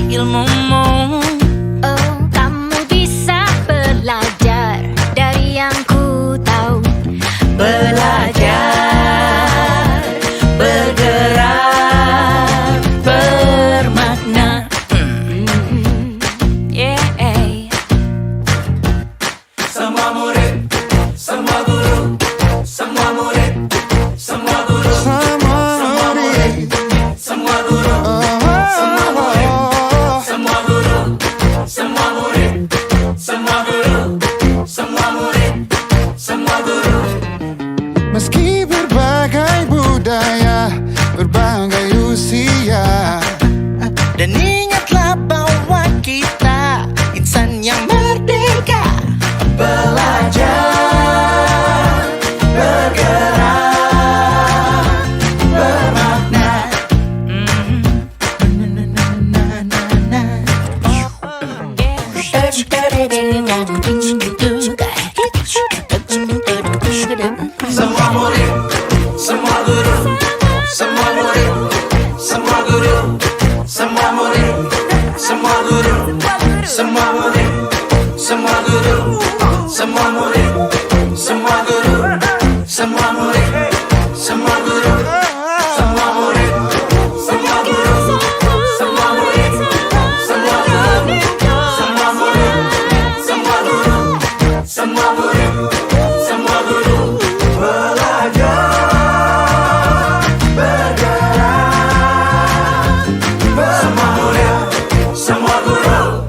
ilmumu. Oh, kamu bisa belajar dari yang ku tahu. Belajar, bergerak, bermakna. Yeah. Semua murid, semua guru, semua murid, semua guru, semua murid, semua guru, semua murid, semua guru, semua murid, semua guru, semua murid, semua guru. Meski berbagai budaya, berbagai usia, Dan ingatlah bahwa kita insan yang merdeka. Belajar, bergerak, bermakna. Semua murid, semua guru, semua murid, semua guru, semua murid, semua guru, semua murid, semua guru, semua murid, semua guru, semua murid, semua guru, semua murid, semua guru, semua murid, semua guru, semua murid, semua guru, semua murid, semua guru. Belajar, bergerak, semua murid, semua guru.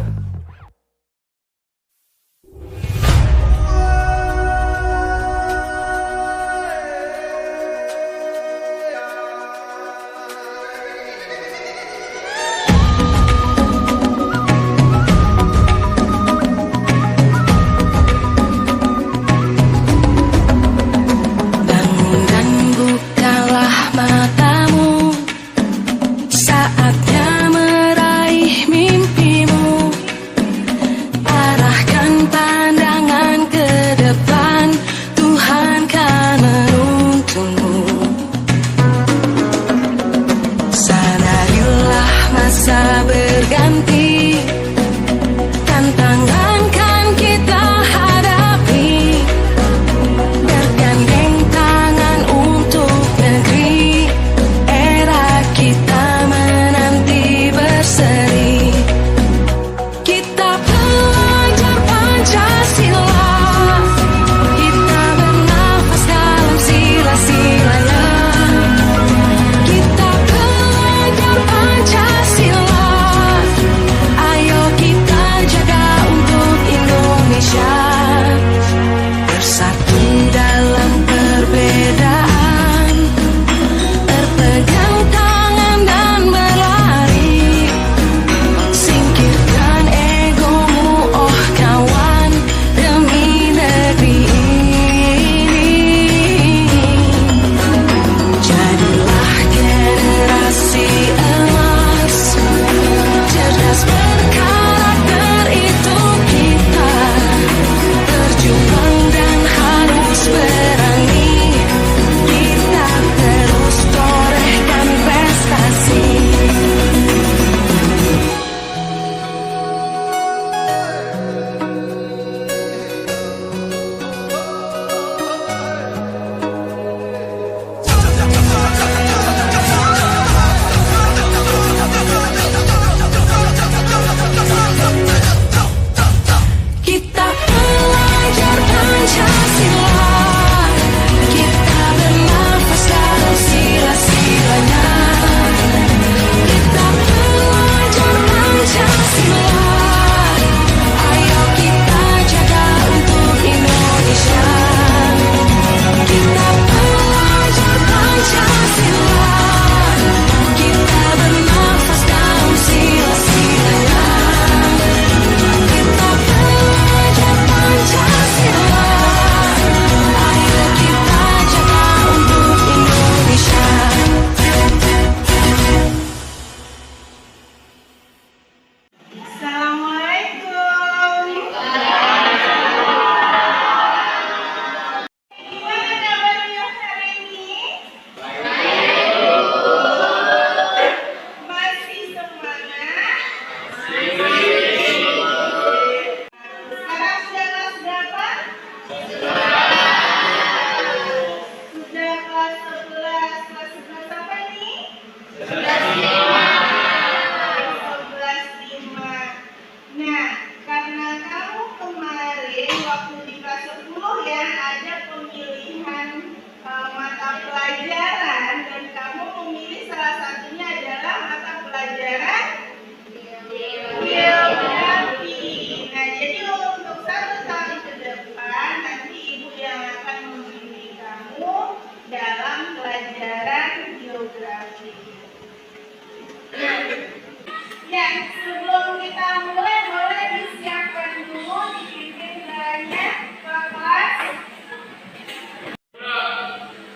Sebelum kita mulai, boleh disiapkan dulu dipimpin gerakannya ke kelas.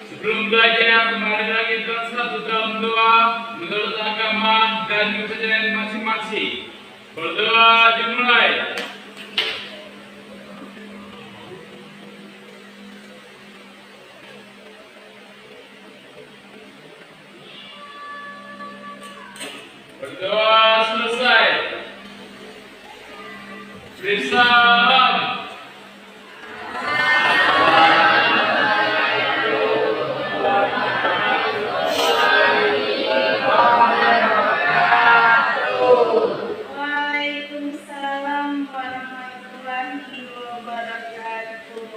Sebelum belajar, kembali lagi bersatu dalam doa menurut agama dan kepercayaan masing-masing. Berdoa dimulai. Berdoa selesai. Beri salam. Waalaikumsalam warahmatullahi wabarakatuh.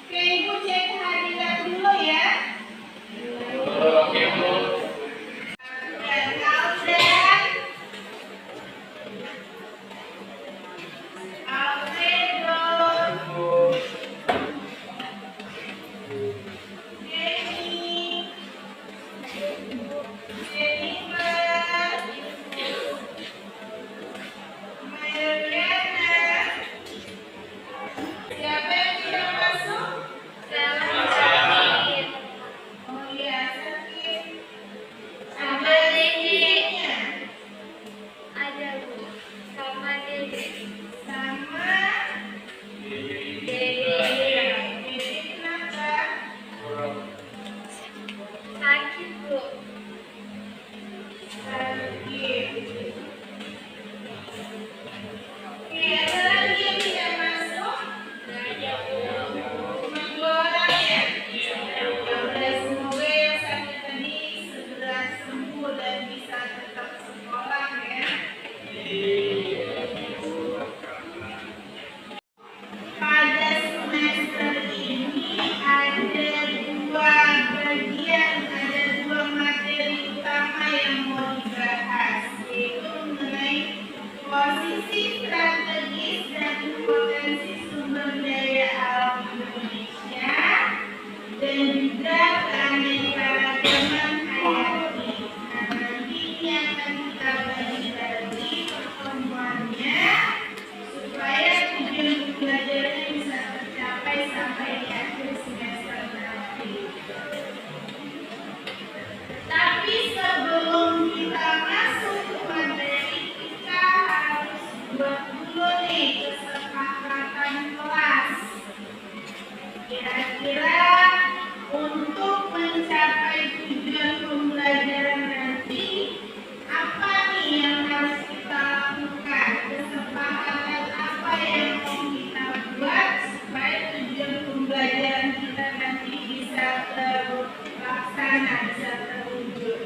Oke, Ibu cek hadirat dulu ya. Oke, Bu. Dan Alfred, Alfredo, Jenny, Jennifer, Mariana. Siapa yang tidak masuk? Oh iya, sakit. Sama dedeknya. Ada Bu, sama Dede. Sama Dede Dede kenapa? sakit Bu. Sakit. Oke, ada lagi yang tidak masuk? Cuma 2 orang ya? Udah, semoga yang sakit tadi segera sembuh dan bisa tetap sekolah ya. Pada semester ini ada 2 bagian, ada 2 materi utama yang mau dibahas, yaitu mengenai posisi strategis dan potensi sumber daya alam Indonesia dan juga keanekaragaman hayati. Nah, nanti ini akan kita bagi-bagi pertemuannya supaya tujuan pembelajarannya bisa tercapai sampai di akhir semester nanti. Tapi sebelum kita masuk ke materi, kita harus buat dulu nih kesepakatan kelas. Kira-kira untuk mencapai tujuan pembelajaran nanti, apa nih yang harus kita lakukan? Kesepakatan apa yang mau kita buat supaya tujuan pembelajaran kita nanti bisa terlaksana, bisa terwujud?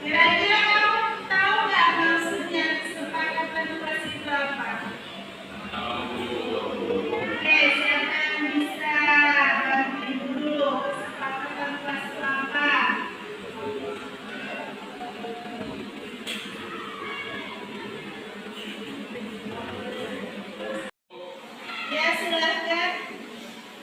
Kira-kira kamu tahu nggak maksudnya kesepakatan kelas itu apa? Oke, siapa yang bisa bantu dulu kesepakatan kelas itu apa? Ya, silakan.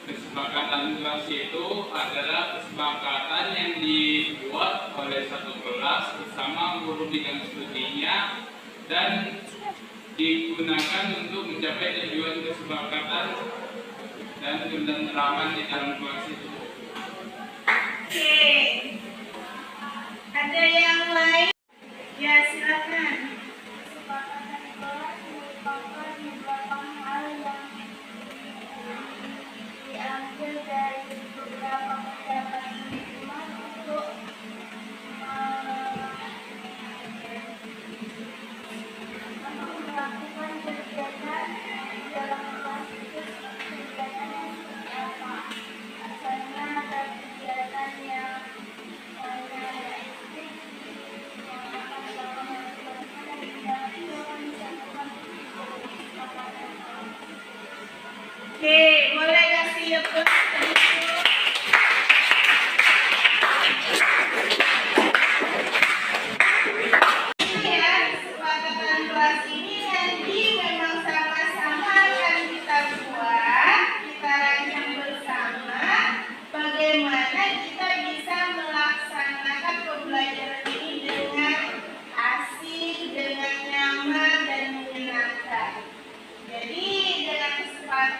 Kesepakatan kelas itu adalah kesepakatan yang dibuat oleh satu kelas bersama guru bidang studinya dan digunakan untuk mencapai tujuan kesepakatan dan ketenteraman di dalam kelas itu. Oke. Ada yang lain? Ya, silakan. Kesepakatan kelas merupakan beberapa hal yang diambil dari beberapa pendapat teman untuk melakukan kegiatan dalam kelas itu. Kegiatan yang seperti apa? Misalnya ada kegiatan yang Oke, boleh kasih tepuk sedikit. Ya, kesepakatan kelas ini nanti memang sama-sama akan kita buat.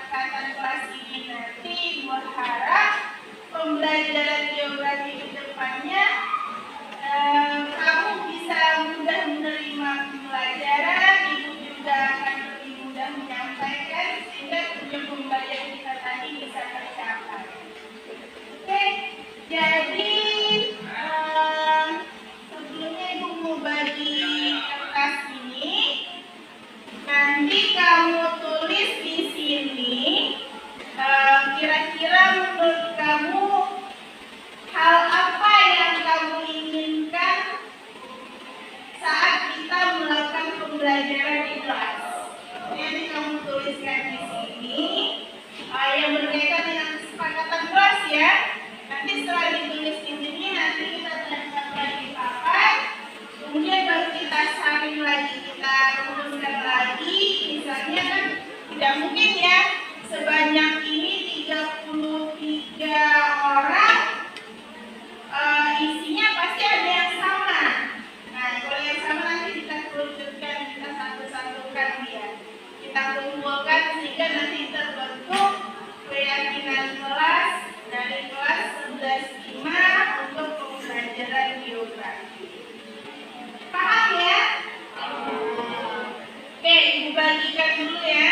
kesepakatan kelas ini nanti berharap pembelajaran geografi ke depannya kamu bisa mudah menerima pembelajaran, ibu juga akan lebih mudah menyampaikan sehingga tujuan pembelajaran kita tadi bisa tercapai. Oke, jadi sebelumnya ibu mau bagi kertas ini. Nanti kamu tulis di sini kira-kira menurut kamu hal apa yang kamu inginkan saat kita melakukan pembelajaran di kelas. Nanti kamu tuliskan di sini yang berkaitan dengan kesepakatan kelas ya. Nanti setelah ditulis di sini nanti kita tempel lagi papan. Kemudian baru kita saring lagi, kita rumuskan lagi. Misalnya kan tidak mungkin ya sebanyak ini 33 orang isinya pasti ada yang sama. Nah kalau yang sama nanti kita kerucutkan, kita satu-satukan dia, kita kumpulkan sehingga nanti terbentuk keyakinan kelas dari kelas 11.5 untuk pembelajaran geografi. Paham ya? Oke, ibu bagikan dulu ya.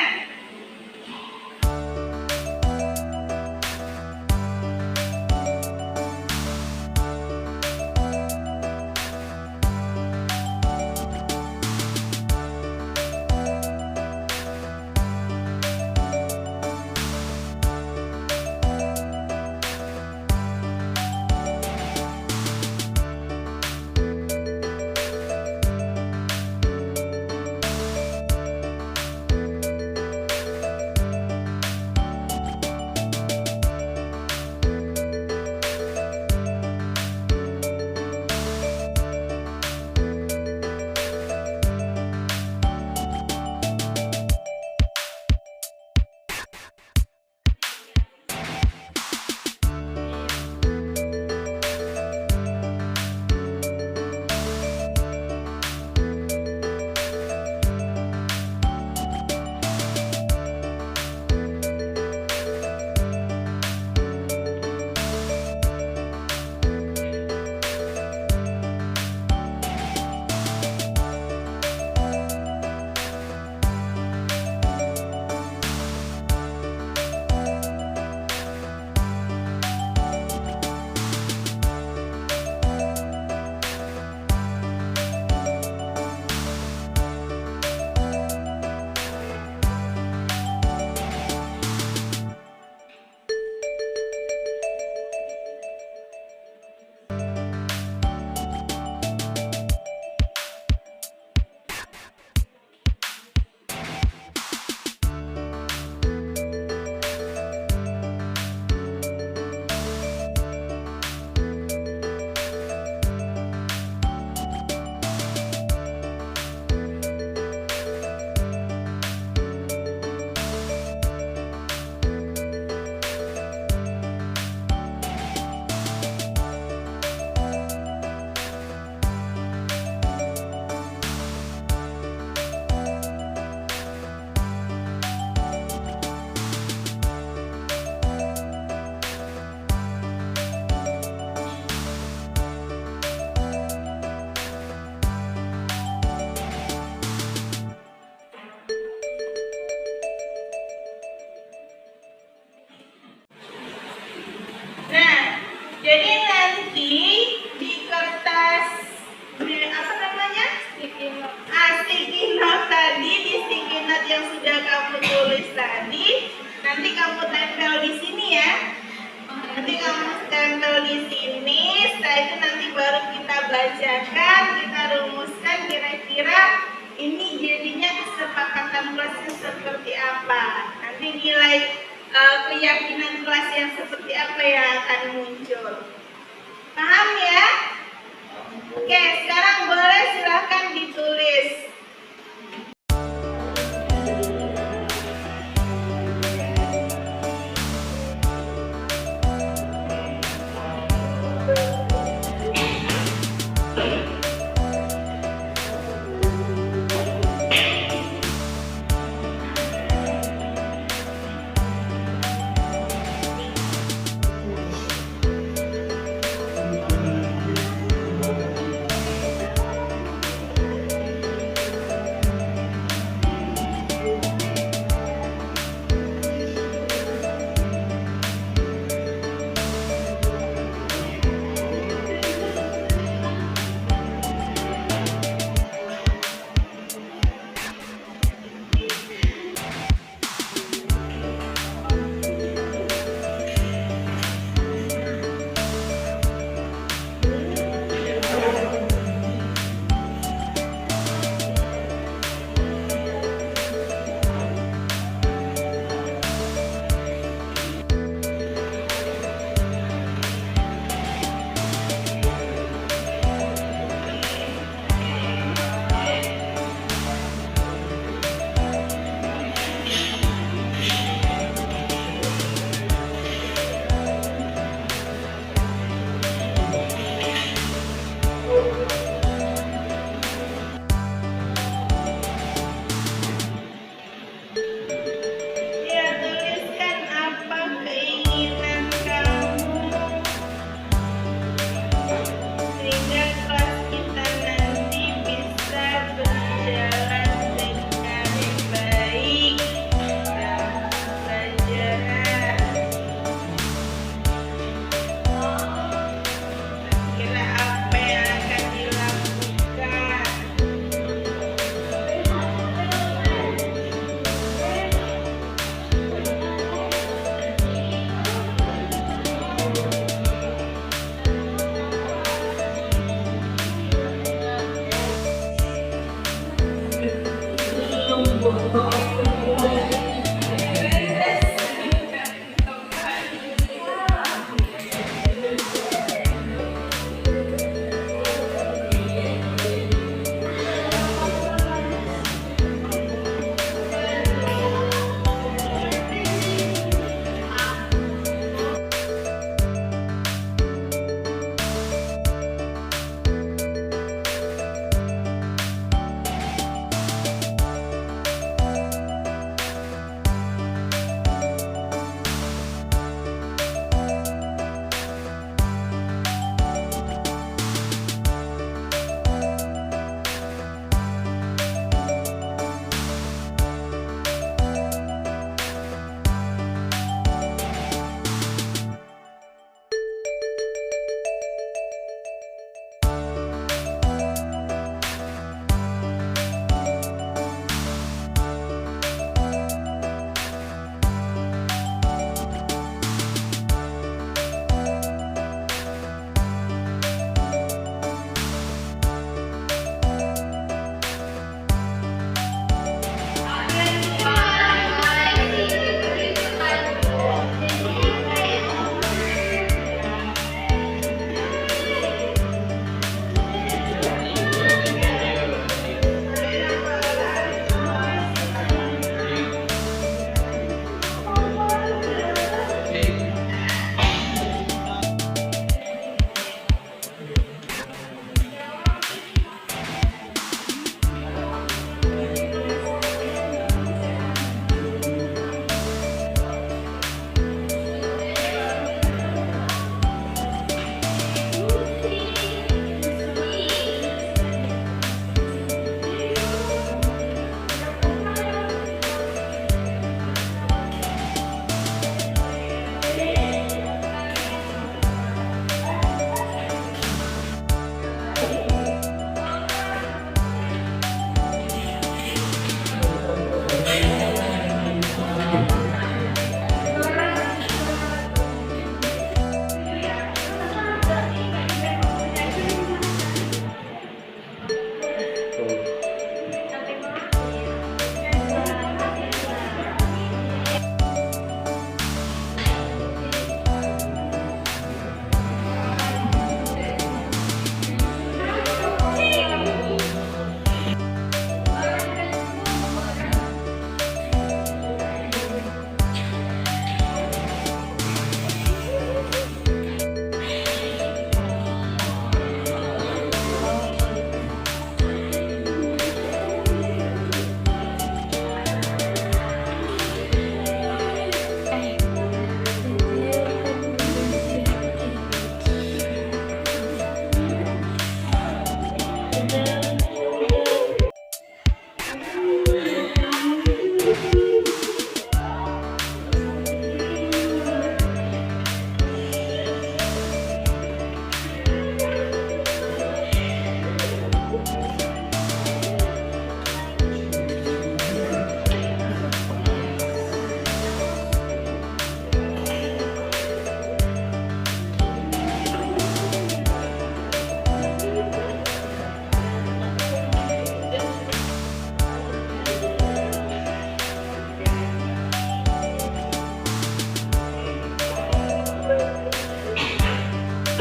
Jadi nanti di kertas apa namanya? Sticky note tadi, di sticky note yang sudah kamu tulis tadi, nanti kamu tempel di sini ya. Nanti kamu tempel di sini, setelah itu nanti baru kita bacakan, kita rumuskan kira-kira ini jadinya kesepakatan kelasnya seperti apa. Nanti nilai keyakinan kelas yang seperti apa yang akan muncul. Paham ya? Oke, sekarang boleh silahkan ditulis.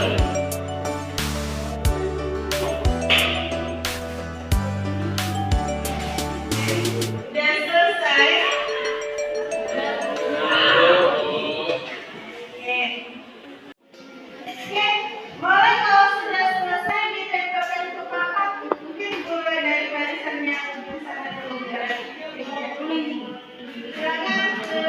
Udah selesai? Oke. Oke, boleh kalau sudah selesai ditempelkan ke papan. Mungkin mulai dari barisan yang ujung sana dulu ya. Silakan ke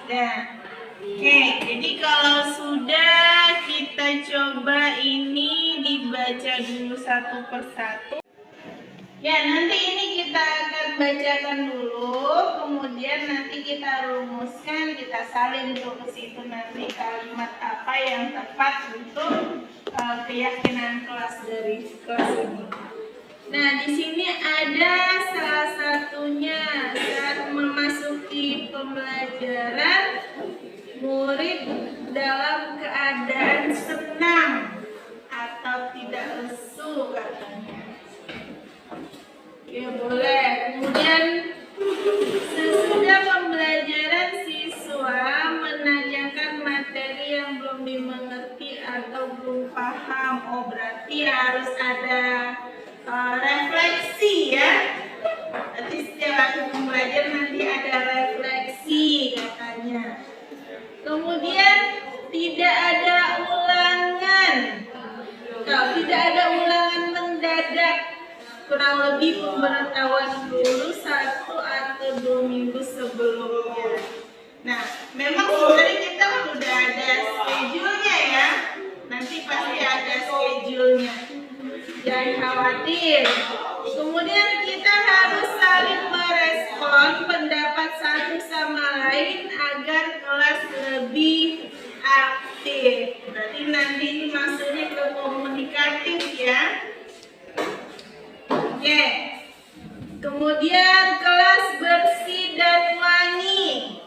Nah, oke, jadi kalau sudah kita coba ini dibaca dulu satu persatu. Ya, nanti ini kita akan bacakan dulu, kemudian nanti kita rumuskan, kita salin tuh ke situ nanti kalimat apa yang tepat untuk keyakinan kelas dari kelas ini. Nah, di sini ada salah satunya saat memasuki pembelajaran murid dalam keadaan senang atau tidak lesu katanya. Ya boleh. Kemudian sesudah pembelajaran siswa menanyakan materi yang belum dimengerti atau belum paham. Oh, berarti harus ada refleksi ya. Nanti setiap pembelajaran nanti ada refleksi katanya. Kemudian tidak ada ulangan. Kalau tidak ada ulangan mendadak, kurang lebih pemberitahuan dulu 1 atau 2 minggu sebelumnya. Nah, memang sebenarnya kita udah ada schedule-nya ya. Nanti pasti ada schedule hadir. Kemudian kita harus saling merespon pendapat satu sama lain agar kelas lebih aktif. Berarti nanti ini masuknya ke komunikatif ya. Oke. Kemudian kelas bersih dan wangi.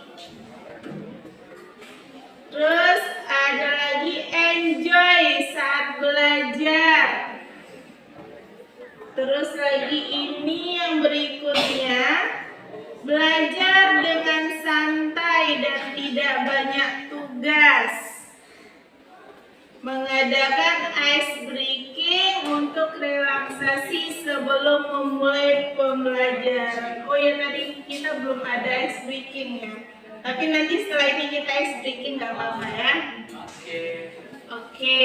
Terus ada lagi enjoy saat belajar. Terus lagi ini yang berikutnya, belajar dengan santai dan tidak banyak tugas. Mengadakan ice breaking untuk relaksasi sebelum memulai pembelajaran. Oh ya, tadi kita belum ada ice breaking ya. Tapi nanti setelah ini kita ice breaking nggak apa-apa ya. Oke.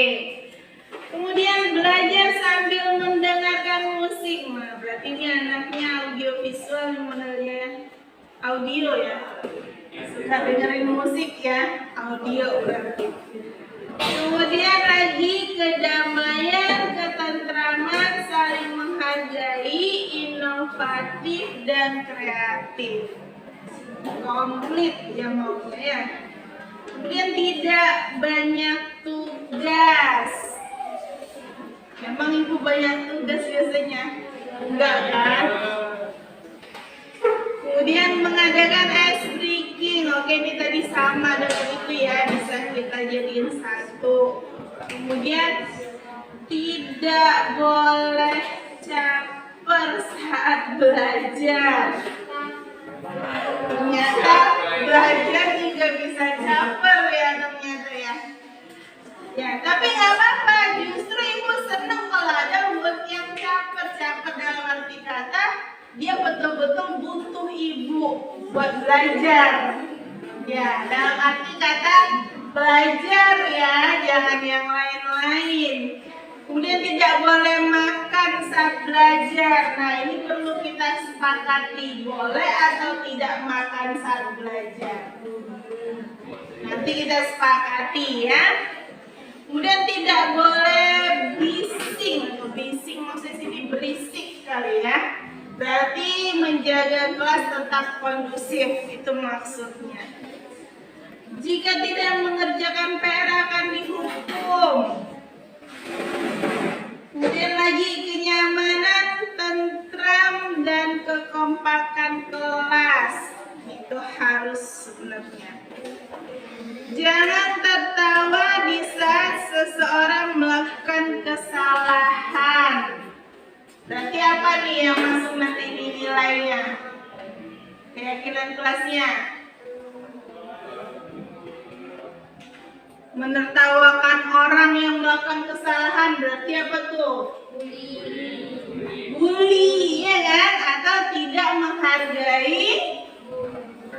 Kemudian belajar sambil mendengarkan musik. Nah, berarti ini anaknya audiovisual yang modalnya audio ya. Suka dengerin musik ya, audio berarti. Kemudian lagi kedamaian, ketentraman, saling menghargai, inovatif dan kreatif. Komplit ya maunya ya. Kemudian tidak banyak tugas. Memang ibu banyak tugas biasanya? Enggak kan? Kemudian mengadakan ice breaking. Oke, ini tadi sama dengan itu ya, bisa kita jadiin satu. Kemudian tidak boleh caper saat belajar. Ternyata belajar juga bisa caper ya ternyata ya. Ya, tapi nggak apa-apa. Justru ibu senang kalau ada buat yang caper. Caper dalam arti kata dia betul-betul butuh ibu buat belajar. Ya, dalam arti kata belajar ya, jangan yang lain-lain. Kemudian tidak boleh makan saat belajar. Nah, ini perlu kita sepakati, boleh atau tidak makan saat belajar. Nanti kita sepakati ya. Kemudian tidak boleh bising. Bising maksudnya sini berisik kali ya. Berarti menjaga kelas tetap kondusif, itu maksudnya. Jika tidak mengerjakan PR akan dihukum. Kemudian lagi kenyamanan, tentram, dan kekompakan kelas. Itu harus sebenarnya. Jangan tertawa di saat seseorang melakukan kesalahan. Berarti apa nih yang masuk nanti di nilainya? Keyakinan kelasnya. Menertawakan orang yang melakukan kesalahan berarti apa tuh? Bully, ya kan? Atau tidak menghargai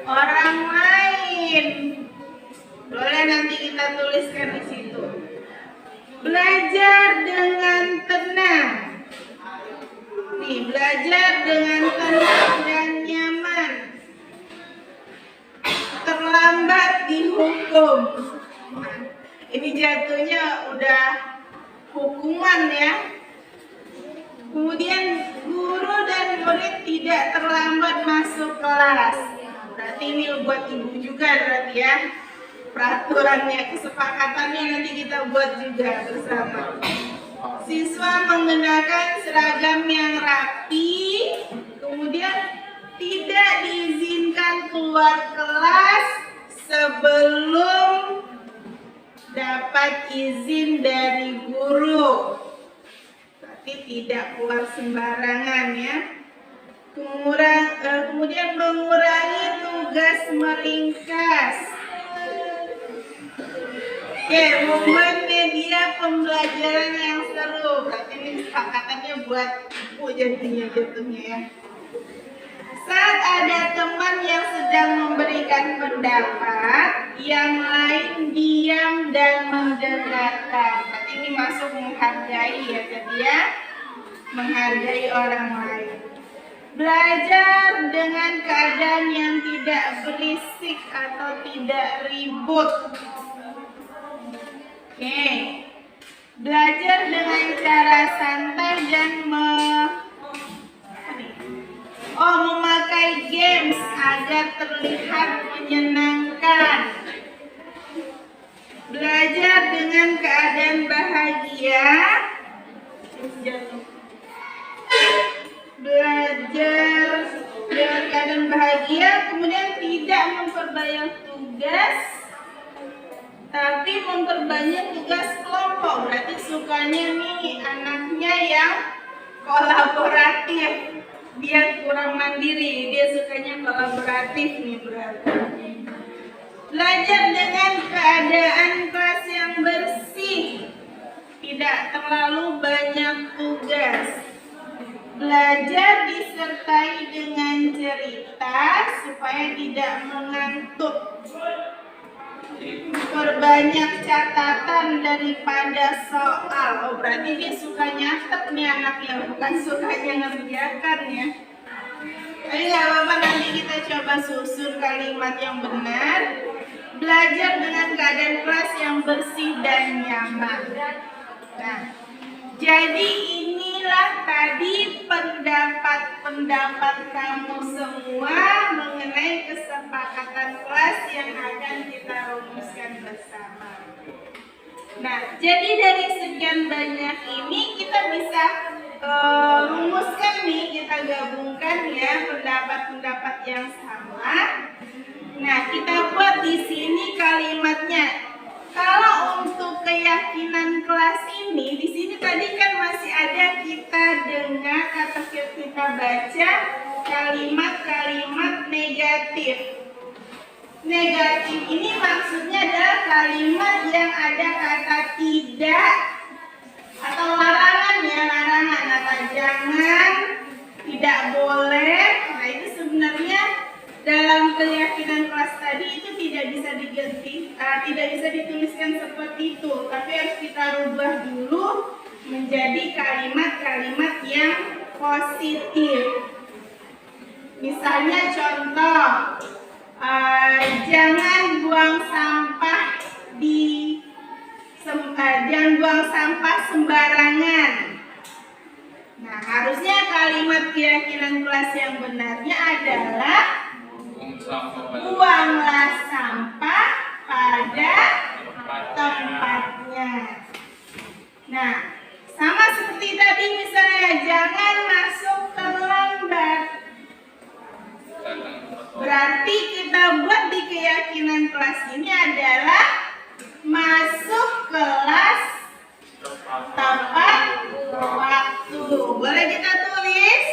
orang lain. Boleh nanti kita tuliskan di situ. Belajar dengan tenang. Nih, belajar dengan tenang dan nyaman. Terlambat dihukum. Ini jatuhnya udah hukuman ya. Kemudian guru dan murid tidak terlambat masuk kelas. Berarti ini buat ibu juga berarti ya. Peraturannya, kesepakatannya nanti kita buat juga bersama. Siswa mengenakan seragam yang rapi. Kemudian tidak diizinkan keluar kelas sebelum dapat izin dari guru. Berarti tidak keluar sembarangan ya. Kemudian mengurangi tugas meringkas. Oke, membuat media pembelajaran yang seru. Berarti ini kesepakatannya buat ibu jadinya ya. Saat ada teman yang sedang memberikan pendapat, yang lain diam dan mendengarkan. Berarti ini masuk menghargai ya tadi ya. Menghargai orang lain. Belajar dengan keadaan yang tidak berisik atau tidak ribut. Oke. Belajar dengan cara santai dan memakai games agar terlihat menyenangkan. Belajar dengan keadaan bahagia. Belajar dengan keadaan bahagia, kemudian tidak memperbanyak tugas, tapi memperbanyak tugas kelompok. Berarti sukanya nih anaknya yang kolaboratif. Dia kurang mandiri, dia sukanya kolaboratif nih berarti. Belajar dengan keadaan kelas yang bersih, tidak terlalu banyak tugas. Belajar disertai dengan cerita supaya tidak mengantuk. Perbanyak catatan daripada soal. Oh, berarti dia suka nyatet nih anaknya, bukan sukanya ngerjakan ya. Tapi nggak apa-apa, nanti kita coba susun kalimat yang benar. Belajar dengan keadaan kelas yang bersih dan nyaman. Nah, jadi inilah tadi pendapat-pendapat kamu semua mengenai kesepakatan kelas yang akan kita rumuskan bersama. Nah, jadi dari sekian banyak ini kita bisa rumuskan nih, kita gabungkan ya pendapat-pendapat yang sama. Nah, kita buat di sini kalimatnya. Kalau untuk keyakinan kelas ini, di sini tadi kan masih ada kita dengar atau kita baca kalimat-kalimat negatif. Negatif ini maksudnya adalah kalimat yang ada kata tidak atau larangan ya, larangan atau jangan, tidak boleh. Nah, itu sebenarnya dalam keyakinan kelas tadi itu tidak bisa diganti, tidak bisa dituliskan seperti itu, tapi harus kita rubah dulu menjadi kalimat-kalimat yang positif. Misalnya contoh, jangan buang sampah jangan buang sampah sembarangan. Nah, harusnya kalimat keyakinan kelas yang benarnya adalah buanglah sampah pada tempatnya. Nah, sama seperti tadi misalnya jangan masuk terlambat. Berarti kita buat di keyakinan kelas ini adalah masuk kelas tepat waktu. Boleh kita tulis?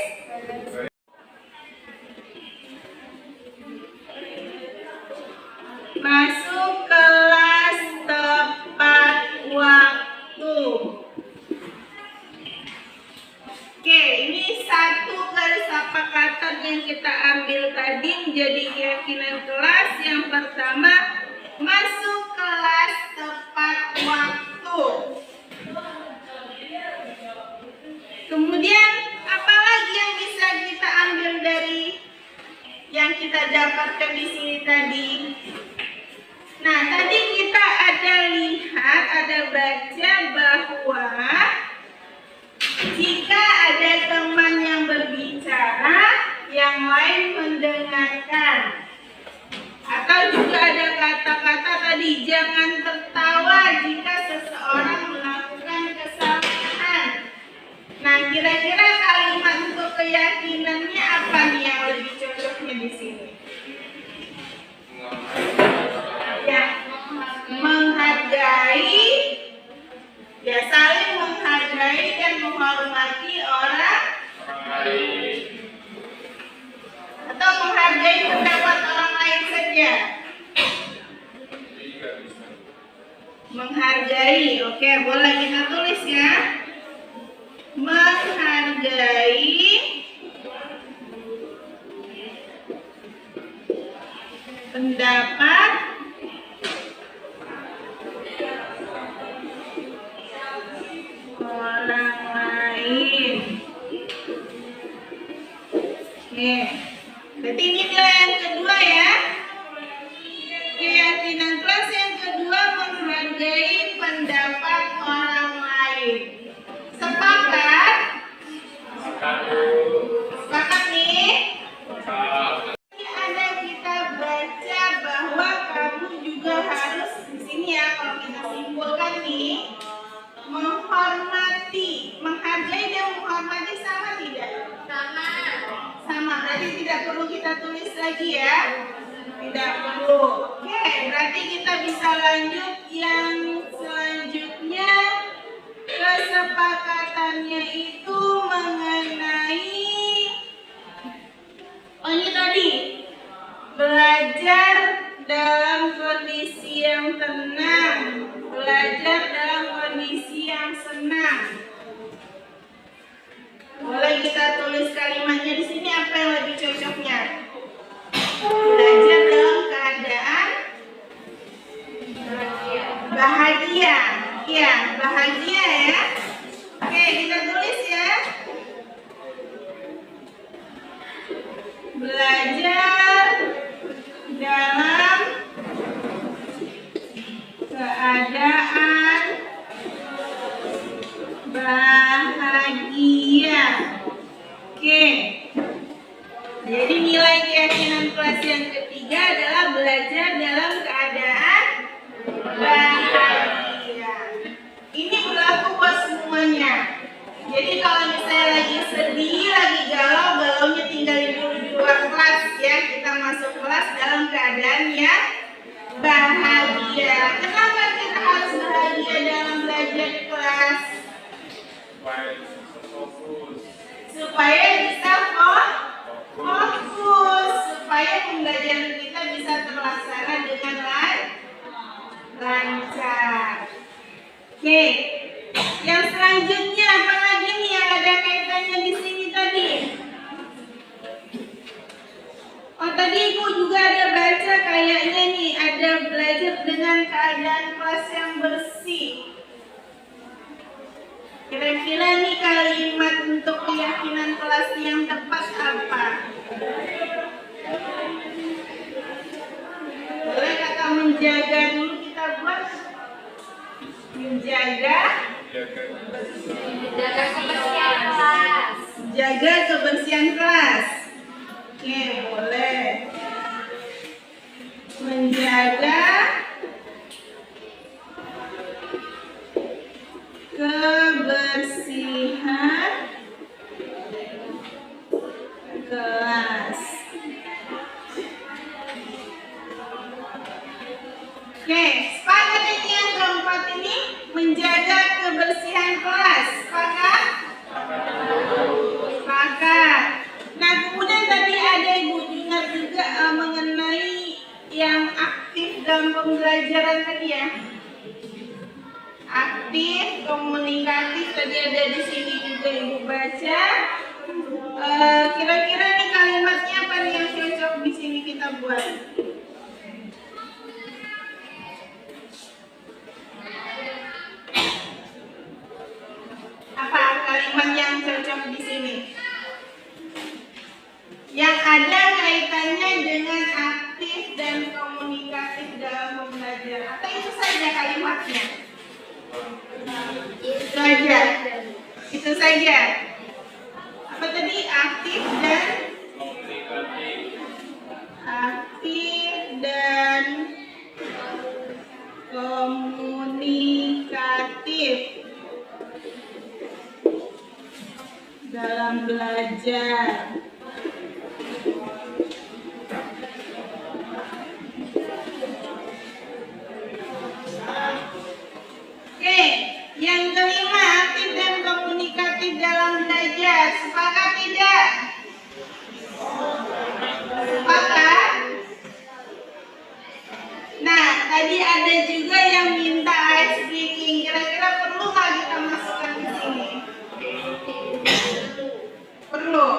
Masuk kelas tepat waktu. Oke, ini satu garis sepakatan yang kita ambil tadi menjadi keyakinan kelas. Yang pertama, masuk kelas tepat waktu. Kemudian, apa lagi yang bisa kita ambil dari yang kita dapatkan di sini tadi? Nah, tadi kita ada lihat, ada baca bahwa jika ada teman yang berbicara, yang lain mendengarkan. Atau juga ada kata-kata tadi, jangan tertawa jika seseorang melakukan kesalahan. Nah, kira-kira kalimat untuk keyakinannya apa nih yang lebih cocoknya di sini? Ya, menghargai, ya saling menghargai dan menghormati orang lain. Atau menghargai pendapat orang lain saja. Menghargai, oke, boleh kita tulis ya. Menghargai pendapat orang lain. Oke, berarti ini nilai yang kedua ya. Keyakinan kelas yang kedua, menghargai pendapat orang lain. lain. Sepakat? Sepakat nih? Ini ada kita baca bahwa kamu juga harus di sini ya, kalau kita simpulkan nih, menghormati, menghargai dan menghormati sama tidak? Sama. Sama, berarti tidak perlu kita tulis lagi ya? Tidak perlu. Oke, berarti kita bisa lanjut yang selanjutnya. Kesepakatannya itu mengenai, oh ini tadi, belajar dalam kondisi yang tenang, belajar dalam kondisi yang senang. Boleh kita tulis kalimatnya di sini, apa yang lebih cocoknya? Belajar dalam keadaan bahagia. Ya, bahagia ya. Oke, kita tulis ya. Belajar dalam keadaan bahagia. Oke. Jadi nilai keyakinan kelas yang ketiga adalah belajar dalam keadaan bahagia. Ini berlaku buat semuanya. Jadi kalau misalnya lagi sedih, lagi galau, galaunya tinggalin dulu di luar kelas ya. Kita masuk kelas dalam keadaan yang bahagia. Kenapa kita harus bahagia dalam belajar di kelas? Supaya bisa fokus, supaya pembelajaran kita bisa terlaksana dengan lancar. Oke, yang selanjutnya apa lagi nih yang ada kaitannya di sini tadi? Oh tadi Ibu juga ada baca kayaknya nih, ada belajar dengan keadaan kelas yang bersih. Kira-kira nih kalimat untuk keyakinan kelas yang tepat apa? Boleh kata menjaga dulu kita buat? Menjaga kebersihan kelas. Jaga kebersihan kelas. Oke, boleh. Menjaga kebersihan kelas. Oke, sepakat ini yang keempat ini, menjaga kebersihan kelas. Sepakat? Sepakat. Nah, kemudian tadi ada Ibu ingat juga mengenai yang aktif dalam pembelajaran tadi ya. Aktif, komunikatif tadi ada di sini juga Ibu baca. Kira-kira nih kalimatnya apa nih yang cocok di sini kita buat? Apa kalimat yang cocok di sini? Yang ada kaitannya dengan aktif dan komunikatif dalam pembelajaran. Atau itu saja kalimatnya? Itu saja. Itu saja. Apa tadi? Aktif dan komunikatif dalam belajar. Oke, yang kelima, aktif dan komunikatif dalam belajar. Sepakat tidak? Sepakat? Nah, tadi ada juga yang minta ice breaking. Kira-kira perlu nggak kita masukkan di sini? Perlu?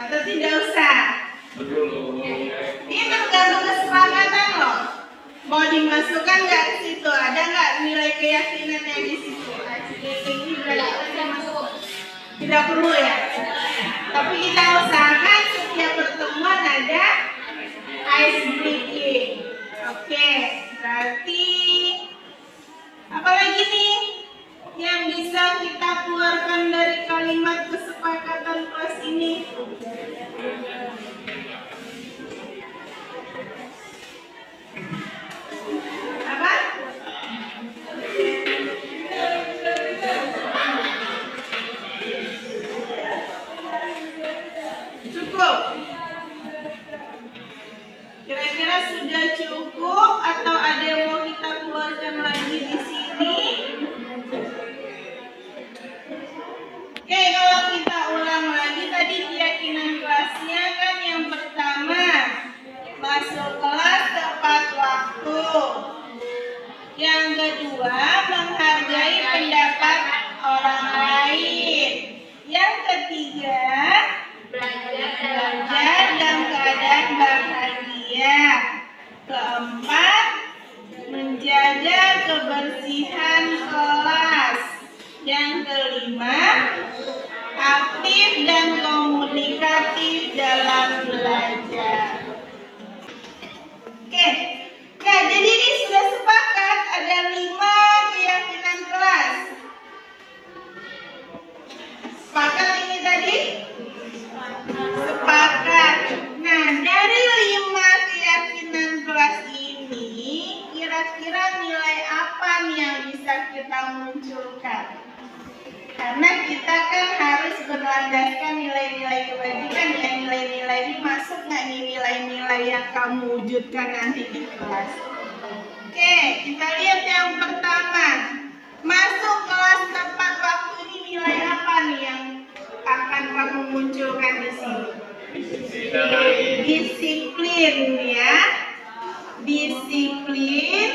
Atau tidak usah? Ini tergantung kesepakatan loh. Mau dimasukkan nggak ke situ? Ada nggak nilai keyakinannya di situ? Ice breaking ini berarti kita masuk. Tidak perlu ya? Tapi kita usahakan setiap pertemuan ada ice breaking. Oke, berarti apa lagi nih yang Yang kedua, menghargai pendapat orang lain. Yang ketiga, belajar dalam keadaan bahagia. Keempat, menjaga kebersihan kelas. Yang kelima, aktif dan komunikatif dalam belajar. Oke, nah jadi ini sudah sepakat ada 5 keyakinan kelas. Sepakat ini tadi? Sepakat. Nah, dari 5 keyakinan kelas ini, kira-kira nilai apa nih yang bisa kita munculkan? Karena kita kan harus berlandaskan nilai-nilai kebajikan, ya nilai-nilai ini masuk nggak nih nilai-nilai yang kamu wujudkan nanti di kelas. Oke, kita lihat yang pertama. Masuk kelas tepat waktu ini nilai apa nih yang akan kamu munculkan di sini? Disiplin ya. Disiplin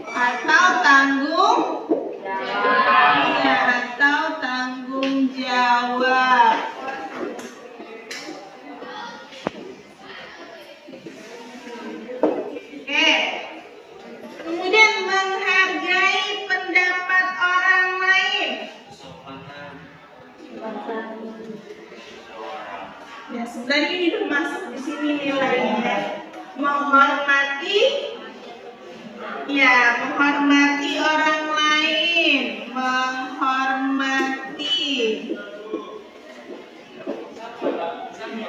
atau tanggung jawab. Oke. Kemudian menghargai pendapat orang lain. Ya, sebenarnya ini udah masuk di sini nilainya. Menghormati orang lain,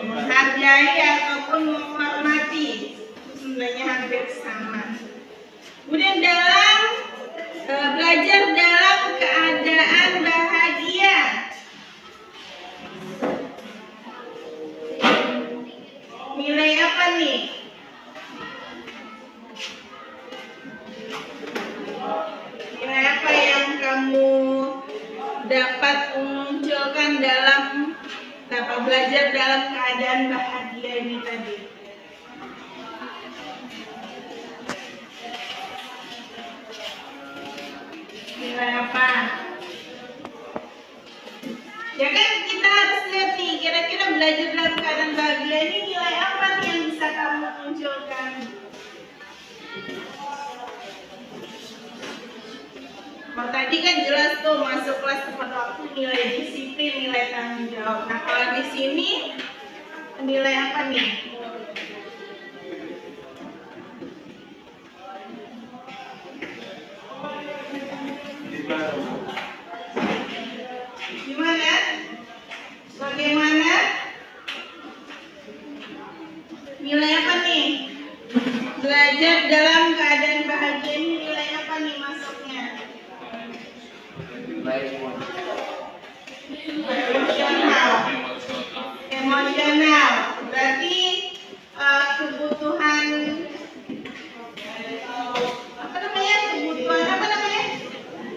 menghargai ataupun menghormati, sebenarnya hampir sama. Kemudian belajar dalam keadaan bahagia. Nilai apa nih? Nilai apa yang kamu dapat munculkan dalam belajar dalam keadaan bahagia ini tadi? Nilai apa? Ya kan kita harus lihat nih, kira-kira belajar dalam keadaan bahagia ini nilai apa nih yang bisa kamu munculkan? Kalau tadi kan jelas tuh masuk kelas tepat waktu, nilai disiplin, nilai tanggung jawab. Nah kalau di sini nilai apa nih? Gimana? Bagaimana? Nilai apa nih? Belajar dalam keadaan bahagia ini nilai apa nih masuknya? Emosional. Berarti kebutuhan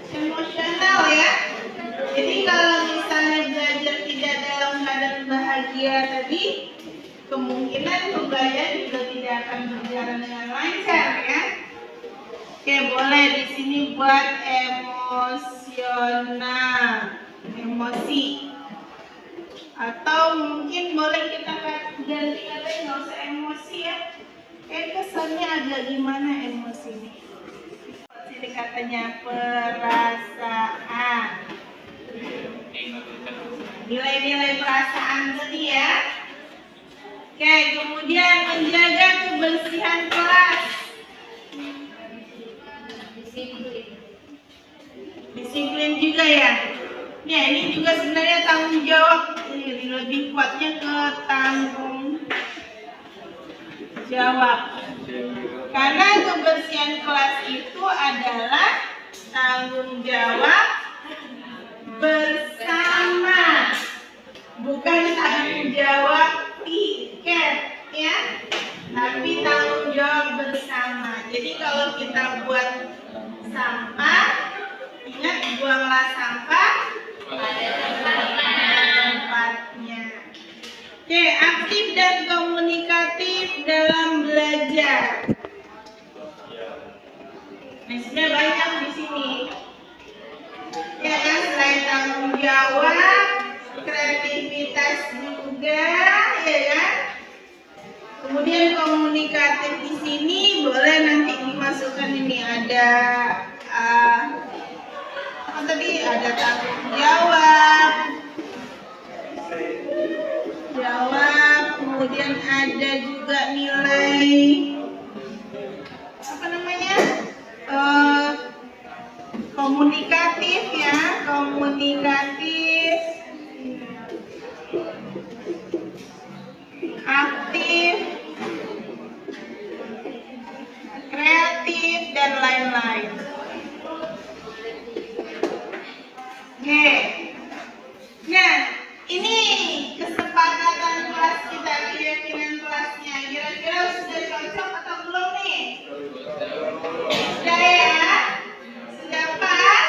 emosional ya. Jadi kalau misalnya belajar tidak dalam keadaan bahagia tadi, kemungkinan pembelajaran juga tidak akan berjalan dengan lancar ya. Oke, boleh di sini buat emosional, emosi. Atau mungkin boleh kita ganti katanya nggak usah emosi ya. Kesannya agak gimana emosi ini? Sini katanya perasaan. Nilai-nilai perasaan tadi ya. Oke, kemudian menjaga kebersihan kelas. Disiplin juga ya. Ya, ini juga sebenarnya tanggung jawab. Ini lebih kuatnya ke tanggung jawab. Karena kebersihan kelas itu adalah tanggung jawab bersama, bukan tanggung jawab tiket ya, tapi tanggung jawab bersama. Jadi kalau kita buat sampah, ingat buanglah sampah pada tempatnya. Oke, aktif dan komunikatif dalam belajar. Nah, sebenarnya banyak di sini. Ya kan, selain tanggung jawab, kreativitas juga, ya kan. Kemudian komunikatif di sini boleh nanti dimasukkan ini ada apa tadi, ada tanggung jawab, kemudian ada juga nilai apa namanya komunikatif ya, komunikatif, aktif, kreatif, dan lain-lain. Oke. Nah, ini kesepakatan kelas kita, keyakinan kelasnya. Kira-kira sudah cocok atau belum nih? Sudah ya? Sudah pas?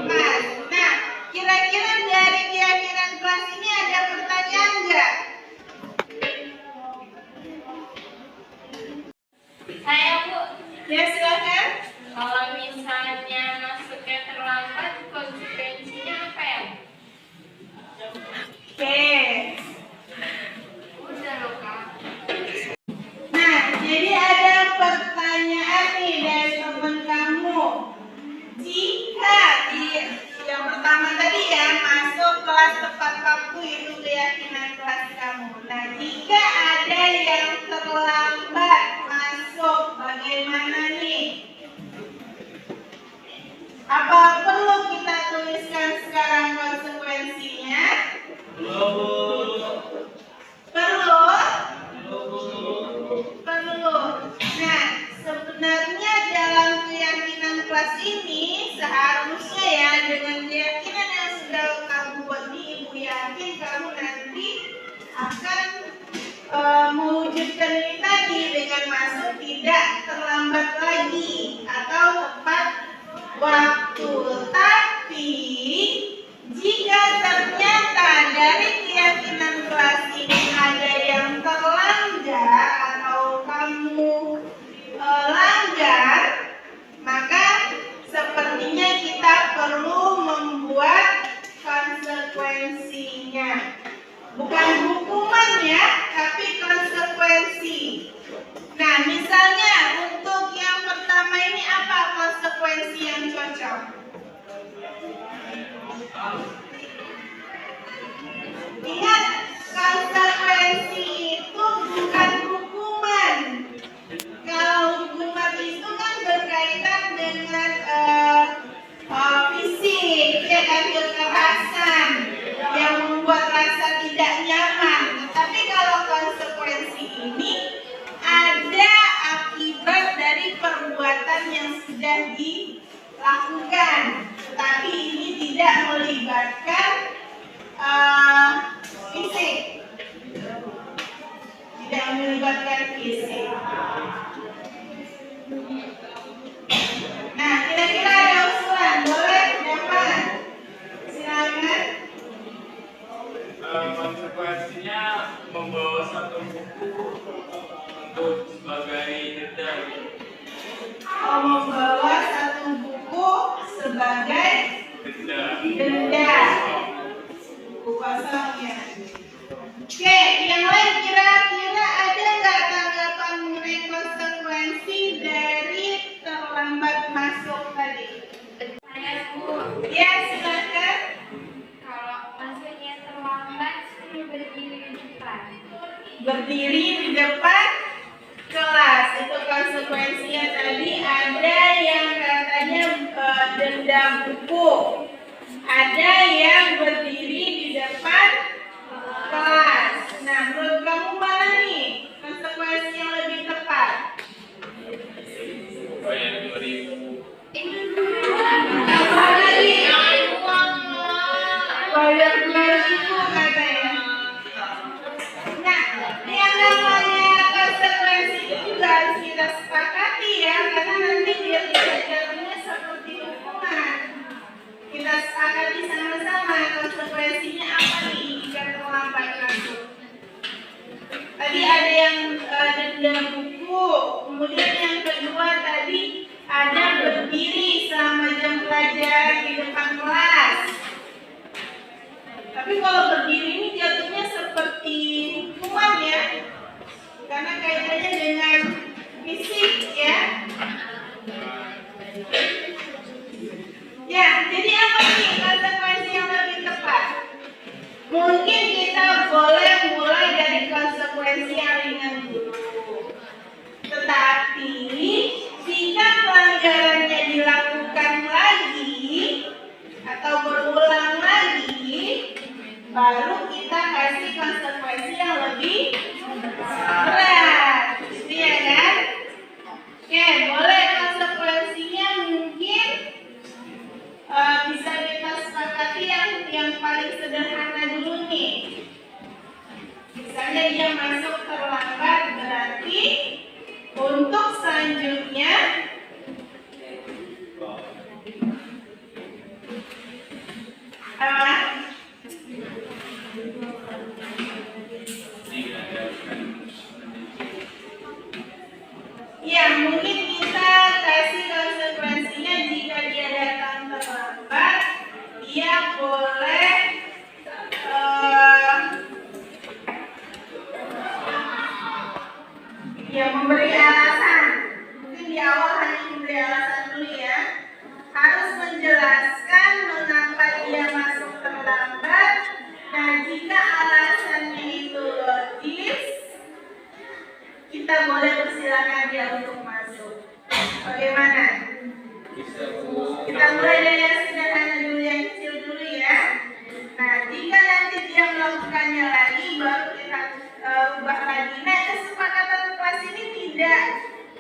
Pas. Nah, kira-kira dari keyakinan kelas ini ada pertanyaan nggak? Saya Bu, Ya, silakan. kalau misalnya masuknya terlambat, konsekuensinya apa ya? Oke. Udah loh Kak. Nah, jadi ada pertanyaan nih dari teman kamu. Jika yang pertama tadi ya, masuk kelas tepat waktu itu keyakinan kelas kamu. Nah, jika ada yang terlambat masuk, bagaimana nih? Apa perlu kita tuliskan sekarang konsekuensinya? Perlu? Perlu. Nah, sebenarnya dalam keyakinan kelas ini seharusnya ya, dengan keyakinan yang sudah kamu buat nih, Ibu yakin kamu nanti akan mewujudkan ini tadi dengan masuk tidak terlambat lagi atau tepat waktu. Tapi jika ternyata dari keyakinan kelas ini ada yang terlanggar atau kamu langgar, maka sepertinya kita perlu membuat konsekuensinya. Bukan hukuman ya, tapi konsekuensi. Nah, misalnya untuk yang pertama ini apa konsekuensi yang cocok? Ingat, konsekuensi itu bukan hukuman. Kalau hukuman itu kan berkaitan dengan fisik, ya kan, kekerasan yang membuat rasa tidak nyaman. Tapi kalau konsekuensi ini ada akibat dari perbuatan yang sudah dilakukan, tapi ini tidak melibatkan fisik, tidak melibatkan fisik. Nah, kira-kira ada usulan, boleh dapat? Silakan. Konsekuensinya membawa satu buku untuk sebagai denda. Membawa satu buku sebagai denda. Buku kosong ya. Oke, yang lain kira-kira ada nggak tanggapan mengenai konsekuensi dari terlambat masuk tadi? Saya Bu, Ya, silakan. kalau masuknya terlambat, suruh berdiri di depan. Berdiri di depan kelas, itu konsekuensinya tadi. Ada yang katanya denda buku, ada yang berdiri di depan kelas. Nah, menurut kamu mana nih konsekuensi yang lebih tepat? Bayar 2.000. Apa tadi? Bayar 2.000 katanya. Nah, yang namanya konsekuensi itu juga harus kita sepakati ya, karena nanti dia tidak jatuhnya seperti hukuman. Kita sepakati sama-sama konsekuensinya apa nih jika terlambat masuk. Tadi ada yang denda buku, kemudian yang kedua tadi jadi apa nih konsekuensi yang lebih tepat? Mungkin kita boleh mulai dari konsekuensi yang ringan dulu. Tetapi jika pelanggarannya dilakukan lagi atau berulang lagi, baru kita kasih konsekuensi yang lebih berat, gitu ya kan? Oke, boleh konsekuensinya mungkin bisa kita sepakati yang paling sederhana dulu nih. Misalnya dia masuk terlambat, berarti untuk selanjutnya apa? Ya, mungkin kita kasih konsekuensinya jika dia datang terlambat, dia boleh ya memberi alasan. Mungkin di awal hanya memberi alasan dulu ya. Harus menjelaskan mengapa dia masuk terlambat. Nah, jika alasannya itu logis, kita boleh persilakan dia untuk masuk. Bagaimana? Kita mulai dari yang sederhana dulu, yang kecil dulu ya. Nah, jika nanti dia melakukannya lagi, baru kita ubah lagi. Nah, kesepakatan kelas ini tidak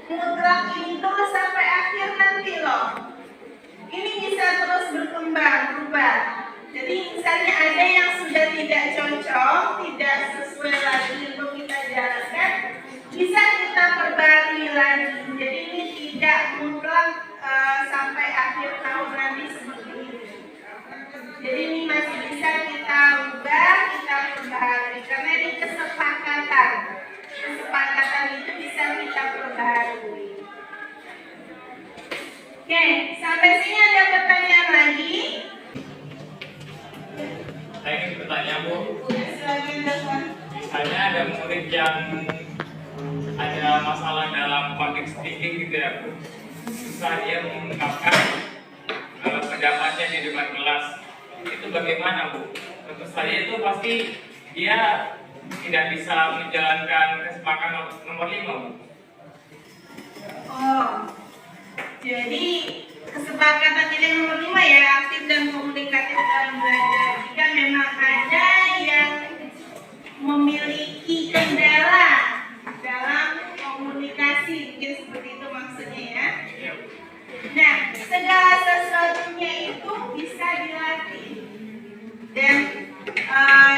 mutlak ini terus sampai akhir nanti loh. Ini bisa terus berkembang, berubah. Jadi misalnya ada yang sudah tidak cocok, tidak sesuai lagi untuk kita jalankan, bisa kita perbarui lagi. Jadi ini tidak mutlak sampai akhir tahun nanti seperti ini. Jadi ini masih bisa kita ubah, kita perbaharui karena ini kesepakatan. Kesepakatan itu bisa kita perbaharui. Oke, sampai sini ada pertanyaan lagi? Saya ingin bertanya, Bu. Silakan. Misalnya ada murid yang ada masalah dalam public speaking gitu ya, Bu. Susah dia mengungkapkan pendapatnya di depan kelas. Itu bagaimana, Bu? Tentu saja itu pasti dia tidak bisa menjalankan kesepakatan nomor 5, Bu. Oh, jadi kesepakatan ini nomor 5 ya, aktif dan komunikatif dalam belajar. Jika memang ada yang memiliki kendala dalam komunikasi, mungkin seperti itu maksudnya ya. Nah, segala sesuatunya itu bisa dilatih. Dan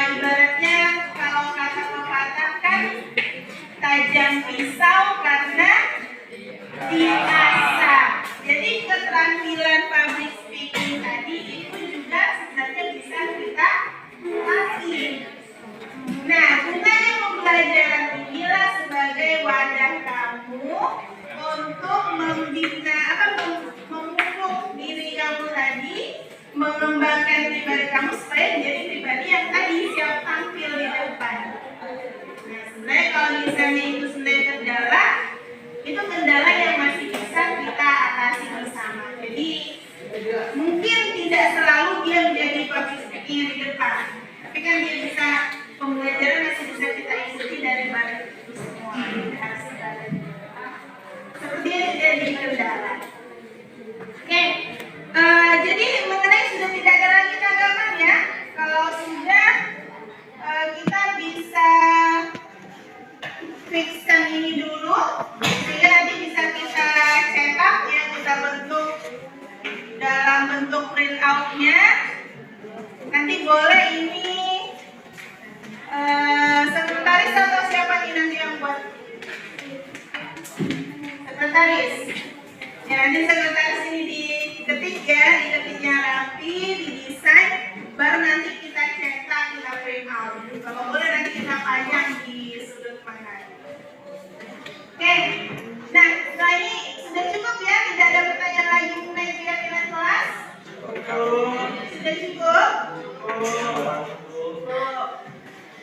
ibaratnya kalau kata pepatah kan tajam pisau karena diasah. Jadi keterampilan public speaking tadi itu juga sebenarnya bisa kita latih. Nah, gunanya pembelajaran inilah sebagai wadah kamu untuk membina memupuk diri kamu tadi, mengembangkan pribadi kamu supaya menjadi pribadi yang tadi siap tampil di depan. Nah, sebenarnya kalau misalnya itu sebenarnya kendala, itu kendala yang masih bisa kita atasi bersama. Jadi mungkin tidak selalu dia menjadi public speaking di depan, tapi kan dia bisa, pembelajaran masih bisa kita ikuti dari balik itu semua. Seperti ini jadi kendala. Oke, jadi mengenai sudah tidak ada lagi tanggapan ya. Kalau sudah, kita bisa fixkan ini dulu, sehingga nanti bisa kita cetak ya, kita bentuk dalam bentuk print out-nya. Nanti boleh ini sekretaris atau siapa nih nanti yang buat? Sekretaris. Ya, nanti sekretaris ini diketik ya, diketiknya rapi, didesain, baru nanti kita cetak, kita print out. Kalau boleh nanti kita pajang di sudut mana. Oke, nah setelah ini sudah cukup ya, tidak ada pertanyaan lagi mengenai keyakinan kelas? Sudah cukup?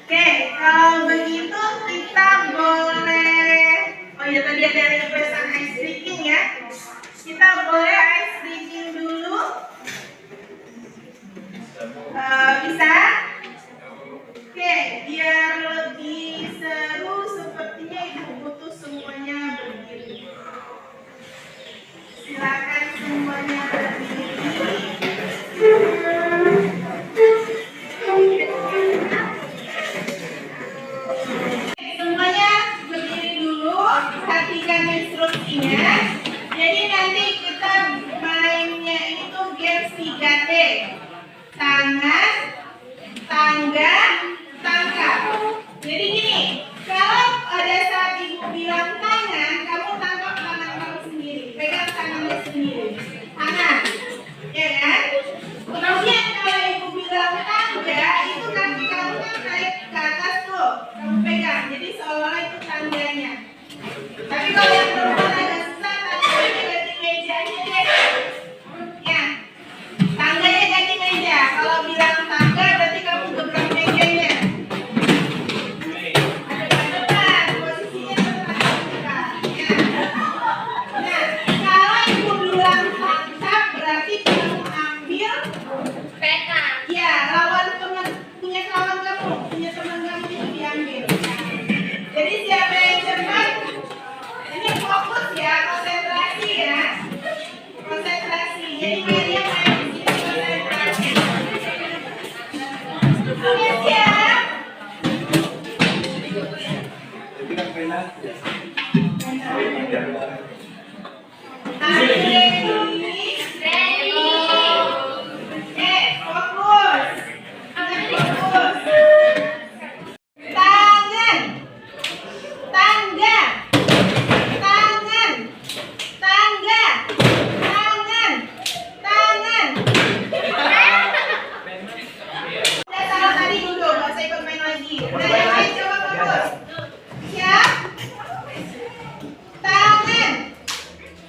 Oke, kalau begitu kita boleh, oh ya tadi ada requestan ice breaking ya. Kita boleh ice breaking dulu. Silakan semuanya berdiri. Semuanya berdiri dulu, perhatikan instruksinya. Jadi nanti kita mainnya itu game 3T. Tangan, tangga, tangkap. Jadi gini, kalau pada saat ibu bilang tangan, kamu tangkap tangan kamu sendiri, pegang tangannya sendiri. Tangan, ya kan? Kemudian kalau ibu bilang tangga, itu kaki kamu kan naik ke atas tuh, kamu pegang. Jadi seolah-olah itu tangganya. Tapi kalau yang perempuan agak susah, tangganya ganti meja aja deh. Ya, tangganya ganti meja. Kalau bilang tangga, berarti kamu gebrak mejanya. Depan, posisinya depan. Ya. Nah, kalau ibu bilang tangkap, berarti kamu ambil pena. Ya, lawan teman, punya kawan kamu, punya teman kamu itu diambil. Jadi siapa yang cepat? Ini fokus ya, konsentrasi ya. Konsentrasi. Jadi mainnya main di sini konsentrasi. Oke, siap? Fokus. Fokus. Tangan. Tangga. Tangan. Tangga. Tangan. Tangan. Udah salah tadi dulu, nggak usah ikut main lagi. Nah, yang lain coba fokus. Siap? Tangan.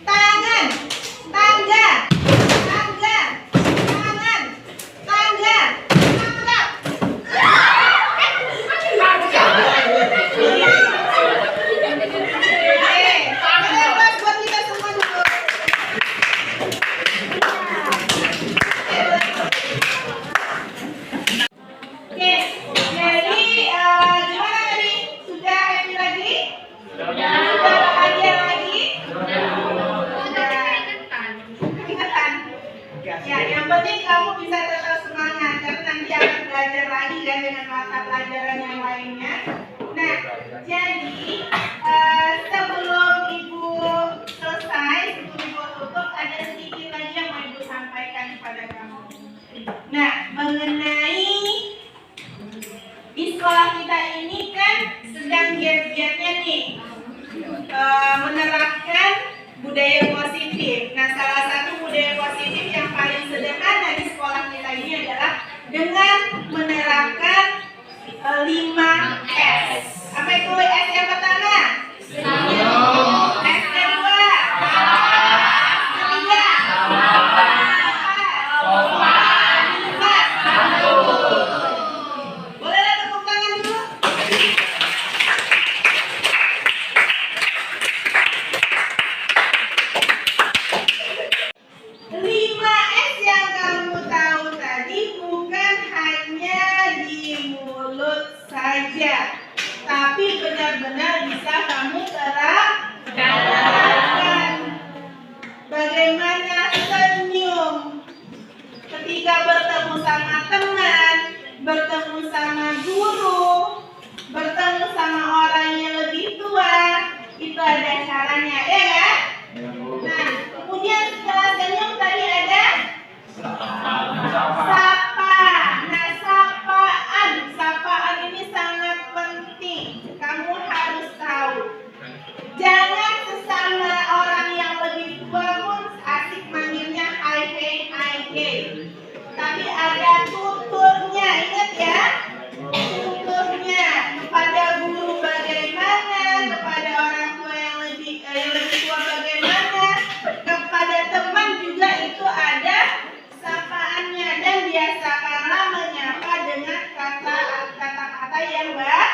Tangan. Tangga. Tangga. Tangan. Tangga. Tangkap. Oke, kita buat kita semua dulu. Oke, jadi gimana tadi? Sudah happy lagi? Sudah bahagia lagi? Sudah keringetan. Ya, yang penting kamu bisa tetap semangat karena nanti akan belajar lagi kan dengan mata pelajaran yang lainnya. Nah, jadi sebelum ibu selesai, sebelum ibu tutup, ada sedikit lagi yang mau ibu sampaikan kepada kamu. Nah, mengenai di sekolah kita ini kan sedang giat-giatnya nih menerapkan budaya positif. Nah, salah satu budaya positif yang paling sederhana di sekolah kita ini adalah dengan menerapkan 5S. Apa itu S yang pertama? S kedua? Ketiga? Boleh tepuk tangan dulu? Lima S yang kamu tahu tadi bukan hanya di mulut saja, tapi benar-benar bisa kamu terapkan. Bagaimana senyum ketika bertemu sama teman, bertemu sama guru, bertemu sama orang yang lebih tua, itu ada caranya, ya kan? Nah, kemudian setelah senyum tadi ada sapa. Nah, sapaan ini sangat penting. Kamu harus tahu. Jangan sesama orang yang lebih tua pun asik manggilnya hi hey hi hey. Tapi ada tuturnya, ingat ya? Tuturnya kepada guru bagaimana, kepada orang tua yang lebih tua bagaimana, kepada teman juga itu ada sapaannya, dan biasakanlah menyapa dengan kata-kata yang baik.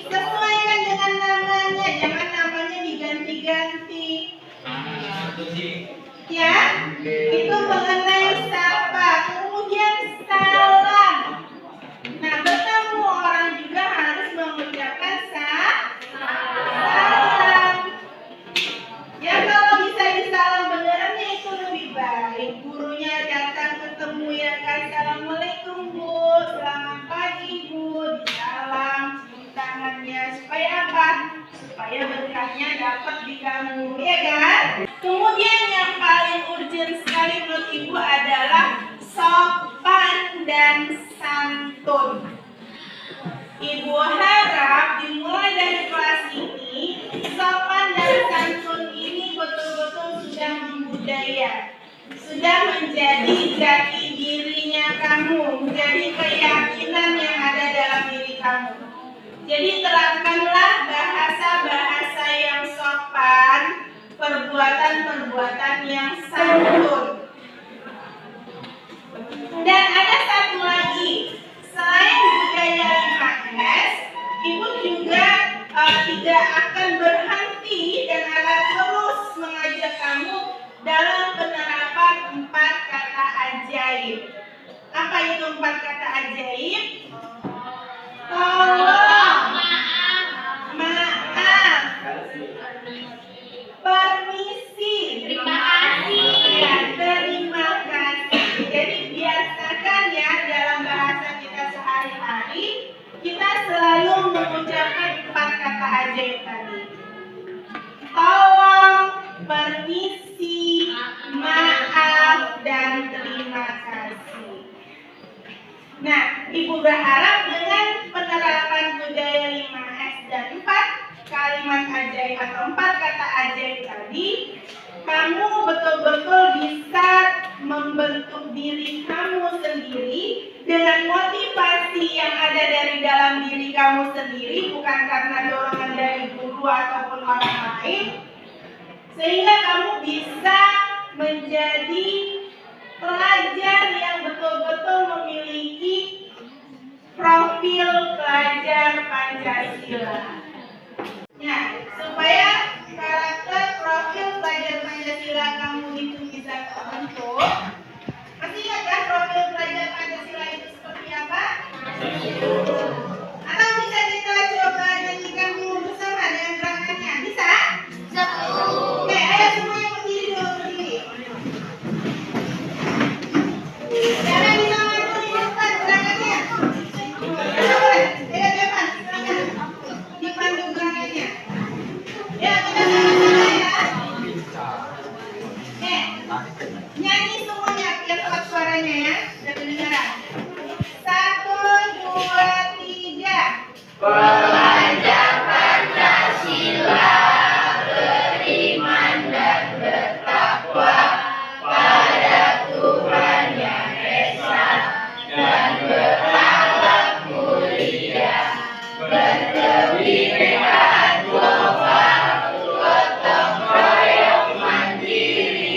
Sesuaikan dengan namanya, jangan namanya diganti-ganti. Ya, itu mengenai sapa. Kemudian salam. Nah, bertemu orang juga harus mengucapkan salam. Ya, kalau bisa supaya berkahnya dapat di kamu, ya kan? Kemudian yang paling urgent sekali menurut Ibu adalah sopan dan santun. Ibu harap dimulai dari kelas ini, sopan dan santun ini betul-betul sudah membudaya, sudah menjadi jati dirinya kamu, menjadi keyakinan yang ada dalam diri kamu. Jadi terapkanlah bahasa-bahasa yang sopan, perbuatan-perbuatan yang santun. Dan ada satu lagi, selain budaya 5S, Ibu juga tidak akan berhenti dan akan terus mengajak kamu dalam penerapan 4 kata ajaib. Apa itu 4 kata ajaib? Tolong, maaf, permisi, Terima kasih. ya, terima kasih. Jadi biasakan ya dalam bahasa kita sehari-hari, kita selalu mengucapkan 4 kata ajaib tadi. Tolong, permisi, maaf, dan terima kasih. Nah, Ibu berharap dengan penerapan budaya 5S dan 4 kalimat ajaib atau 4 kata ajaib tadi, kamu betul-betul bisa membentuk diri kamu sendiri dengan motivasi yang ada dari dalam diri kamu sendiri, bukan karena dorongan dari guru ataupun orang lain, sehingga kamu bisa menjadi pelajar yang betul-betul memiliki profil pelajar Pancasila. Ya, supaya karakter profil pelajar Pancasila kamu itu bisa terbentuk. Masih ingat kan profil pelajar Pancasila itu seperti apa? Atau bisa kita coba nyanyikan dulu bersama dengan gerakannya? Bisa? Oke, ayo semuanya berdiri dulu, berdiri. Jangan dilawan dulu di depan gerakannya. Ayo boleh, ayo depan, silakan. Dipandu gerakannya. Ya, kita sama-sama ya. Oke, nyanyi semuanya biar kuat suaranya ya, biar kedengaran. 1, 2, 3. Pelajar Pancasila beriman dan bertakwa pada Tuhan Yang Esa dan berakhlak mulia, berkebinekaan global, gotong royong mandiri,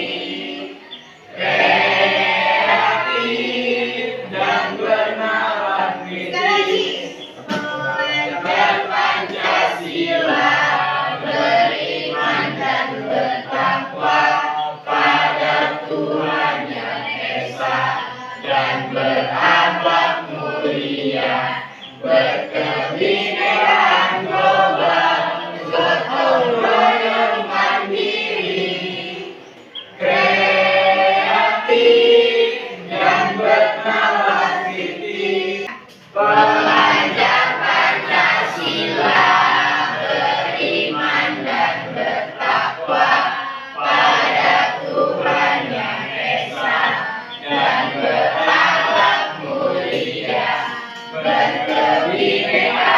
kreatif dan bernalar Sekali lagi. Pelajar Pancasila beriman dan bertakwa pada Tuhan Yang Esa dan berakhlak mulia, berkebinekaan global, gotong royong mandiri, kreatif dan bernalar kritis. Pelajar Pancasila beriman dan bertakwa pada Tuhan Yang Esa dan berakhlak mulia, berkebinekaan